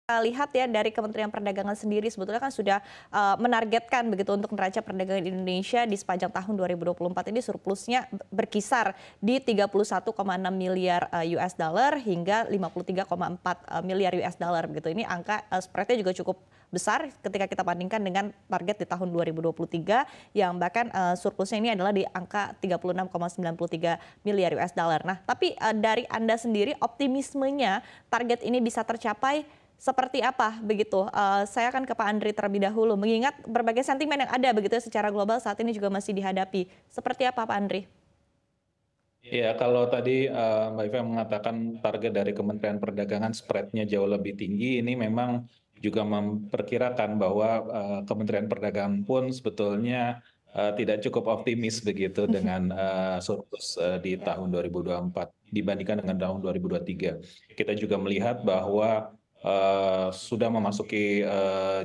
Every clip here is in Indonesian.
lihat ya dari Kementerian Perdagangan sendiri sebetulnya kan sudah menargetkan begitu untuk neraca perdagangan Indonesia di sepanjang tahun 2024 ini surplusnya berkisar di 31,6 miliar US dollar hingga 53,4 miliar US dollar begitu. Ini angka spreadnya juga cukup besar ketika kita bandingkan dengan target di tahun 2023 yang bahkan surplusnya ini adalah di angka 36,93 miliar US dollar. Nah, tapi dari Anda sendiri optimismenya target ini bisa tercapai seperti apa begitu? Saya akan ke Pak Andri terlebih dahulu, mengingat berbagai sentimen yang ada begitu ya secara global saat ini juga masih dihadapi. Seperti apa Pak Andri? Iya, kalau tadi Mbak Iva mengatakan target dari Kementerian Perdagangan spread-nya jauh lebih tinggi, ini memang juga memperkirakan bahwa Kementerian Perdagangan pun sebetulnya tidak cukup optimis begitu dengan surplus di tahun 2024 dibandingkan dengan tahun 2023. Kita juga melihat bahwa sudah memasuki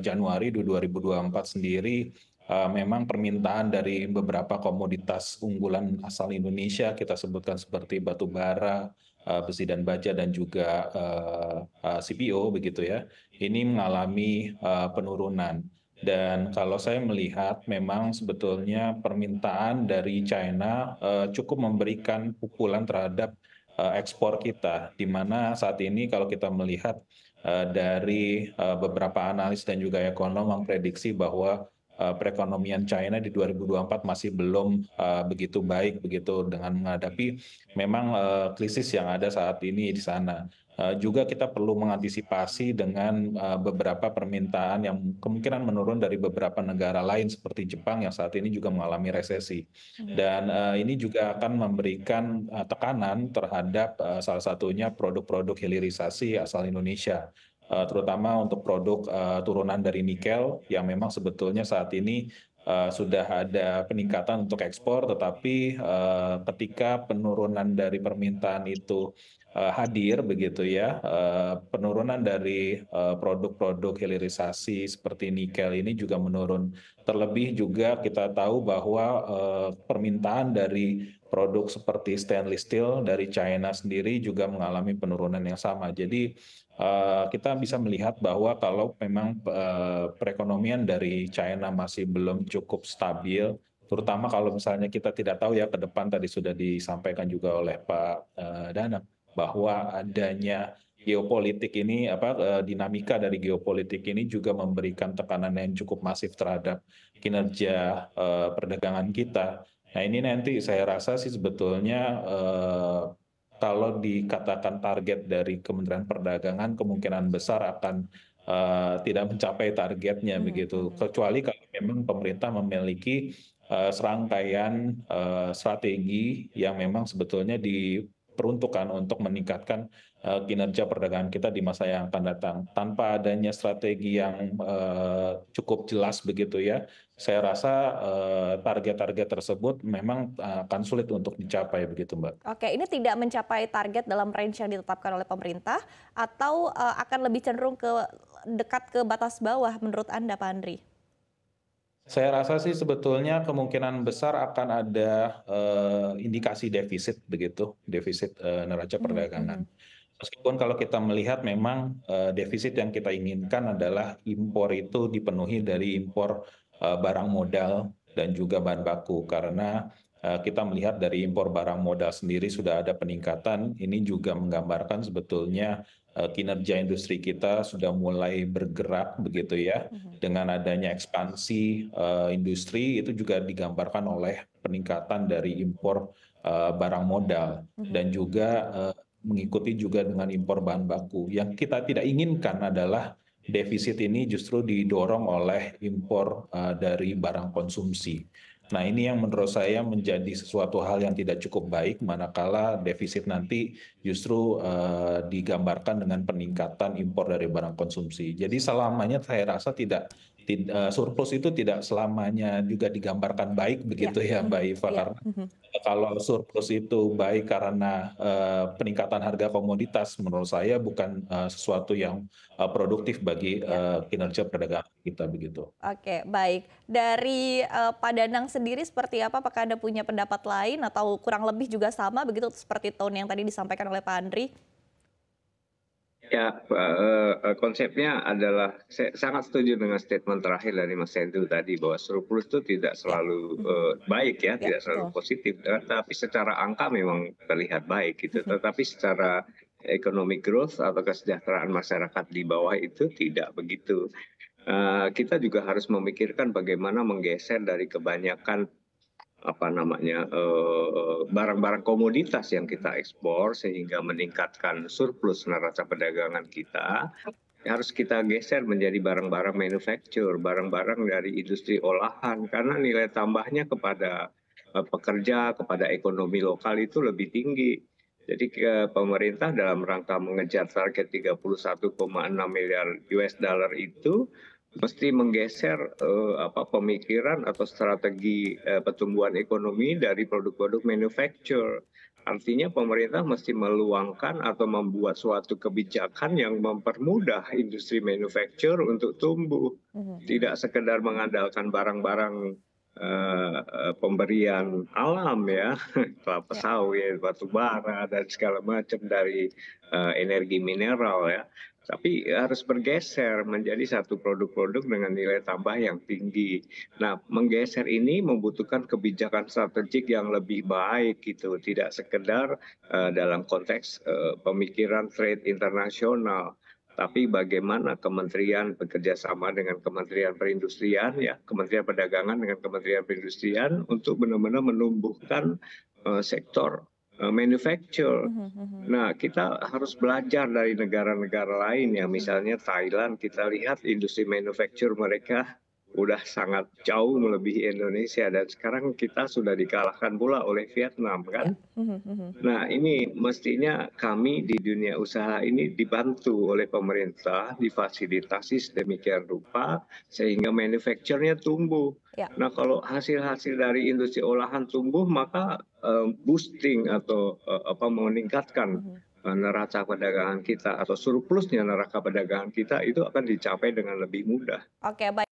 Januari 2024 sendiri, memang permintaan dari beberapa komoditas unggulan asal Indonesia, kita sebutkan seperti batu bara, besi dan baja, dan juga CPO begitu ya, ini mengalami penurunan. Dan kalau saya melihat memang sebetulnya permintaan dari China cukup memberikan pukulan terhadap ekspor kita, di mana saat ini kalau kita melihat dari beberapa analis dan juga ekonom memprediksi bahwa perekonomian China di 2024 masih belum begitu baik begitu dengan menghadapi memang krisis yang ada saat ini di sana. Juga kita perlu mengantisipasi dengan beberapa permintaan yang kemungkinan menurun dari beberapa negara lain seperti Jepang yang saat ini juga mengalami resesi. Dan ini juga akan memberikan tekanan terhadap salah satunya produk-produk hilirisasi asal Indonesia, terutama untuk produk turunan dari nikel yang memang sebetulnya saat ini sudah ada peningkatan untuk ekspor, tetapi ketika penurunan dari permintaan itu hadir begitu ya, penurunan dari produk-produk hilirisasi seperti nikel ini juga menurun. Terlebih juga kita tahu bahwa permintaan dari produk seperti stainless steel dari China sendiri juga mengalami penurunan yang sama. Jadi kita bisa melihat bahwa kalau memang perekonomian dari China masih belum cukup stabil, terutama kalau misalnya kita tidak tahu ya ke depan, tadi sudah disampaikan juga oleh Pak Danang bahwa adanya geopolitik ini, dinamika dari geopolitik ini juga memberikan tekanan yang cukup masif terhadap kinerja perdagangan kita. Nah, ini nanti saya rasa sih sebetulnya kalau dikatakan target dari Kementerian Perdagangan kemungkinan besar akan tidak mencapai targetnya begitu. Kecuali kalau memang pemerintah memiliki serangkaian strategi yang memang sebetulnya diperuntukkan untuk meningkatkan kinerja perdagangan kita di masa yang akan datang. Tanpa adanya strategi yang cukup jelas begitu ya, saya rasa target-target tersebut memang akan sulit untuk dicapai begitu, Mbak. Oke, ini tidak mencapai target dalam range yang ditetapkan oleh pemerintah atau akan lebih cenderung ke dekat ke batas bawah menurut Anda Pak Andri? Saya rasa sih sebetulnya kemungkinan besar akan ada indikasi defisit begitu, defisit neraca Mhm, perdagangan. mhm. Meskipun kalau kita melihat memang defisit yang kita inginkan adalah impor itu dipenuhi dari impor barang modal dan juga bahan baku, karena kita melihat dari impor barang modal sendiri sudah ada peningkatan. Ini juga menggambarkan sebetulnya kinerja industri kita sudah mulai bergerak begitu ya, dengan adanya ekspansi industri itu juga digambarkan oleh peningkatan dari impor barang modal dan juga mengikuti juga dengan impor bahan baku. Yang kita tidak inginkan adalah defisit ini justru didorong oleh impor dari barang konsumsi. Nah, ini yang menurut saya menjadi sesuatu hal yang tidak cukup baik, manakala defisit nanti justru digambarkan dengan peningkatan impor dari barang konsumsi. Jadi selamanya saya rasa surplus itu tidak selamanya juga digambarkan baik Iya, begitu ya, Mbak Iva, iya, karena kalau surplus itu baik karena peningkatan harga komoditas, menurut saya bukan sesuatu yang produktif bagi iya. kinerja perdagangan kita begitu. Oke, baik. Dari Pak Danang sendiri seperti apa? Apakah Anda punya pendapat lain atau kurang lebih juga sama begitu seperti tone yang tadi disampaikan oleh Pak Andri? Ya, konsepnya adalah saya sangat setuju dengan statement terakhir dari Mas Hendru tadi bahwa surplus itu tidak Ya. selalu Mhm. baik ya, Ya, tidak selalu betul. positif, tapi secara angka memang terlihat baik gitu. Tetapi secara economic growth atau kesejahteraan masyarakat di bawah itu tidak begitu. Kita juga harus memikirkan bagaimana menggeser dari kebanyakan barang-barang komoditas yang kita ekspor sehingga meningkatkan surplus neraca perdagangan kita, harus kita geser menjadi barang-barang manufacture, barang-barang dari industri olahan karena nilai tambahnya kepada pekerja, kepada ekonomi lokal itu lebih tinggi. Jadi pemerintah dalam rangka mengejar target 31,6 miliar US dollar itu mesti menggeser pemikiran atau strategi pertumbuhan ekonomi dari produk-produk manufacture. Artinya pemerintah mesti meluangkan atau membuat suatu kebijakan yang mempermudah industri manufacture untuk tumbuh. Tidak sekedar mengandalkan barang-barang pemberian alam ya, kelapa Ya. sawit, batu bara, dan segala macam dari energi mineral ya. Tapi harus bergeser menjadi satu produk-produk dengan nilai tambah yang tinggi. Nah, menggeser ini membutuhkan kebijakan strategik yang lebih baik gitu, tidak sekedar dalam konteks pemikiran trade internasional, tapi bagaimana kementerian bekerja sama dengan Kementerian Perindustrian ya, Kementerian Perdagangan dengan Kementerian Perindustrian untuk benar-benar menumbuhkan sektor manufacture. Nah, kita harus belajar dari negara-negara lain ya, misalnya Thailand, kita lihat industri manufacture mereka udah sangat jauh melebihi Indonesia dan sekarang kita sudah dikalahkan pula oleh Vietnam Ya. kan. Nah, ini mestinya kami di dunia usaha ini dibantu oleh pemerintah, difasilitasi sedemikian rupa sehingga manufacture-nya tumbuh. Ya. Nah, kalau hasil-hasil dari industri olahan tumbuh, maka boosting atau meningkatkan neraca perdagangan kita atau surplusnya neraca perdagangan kita itu akan dicapai dengan lebih mudah. Oke, baik.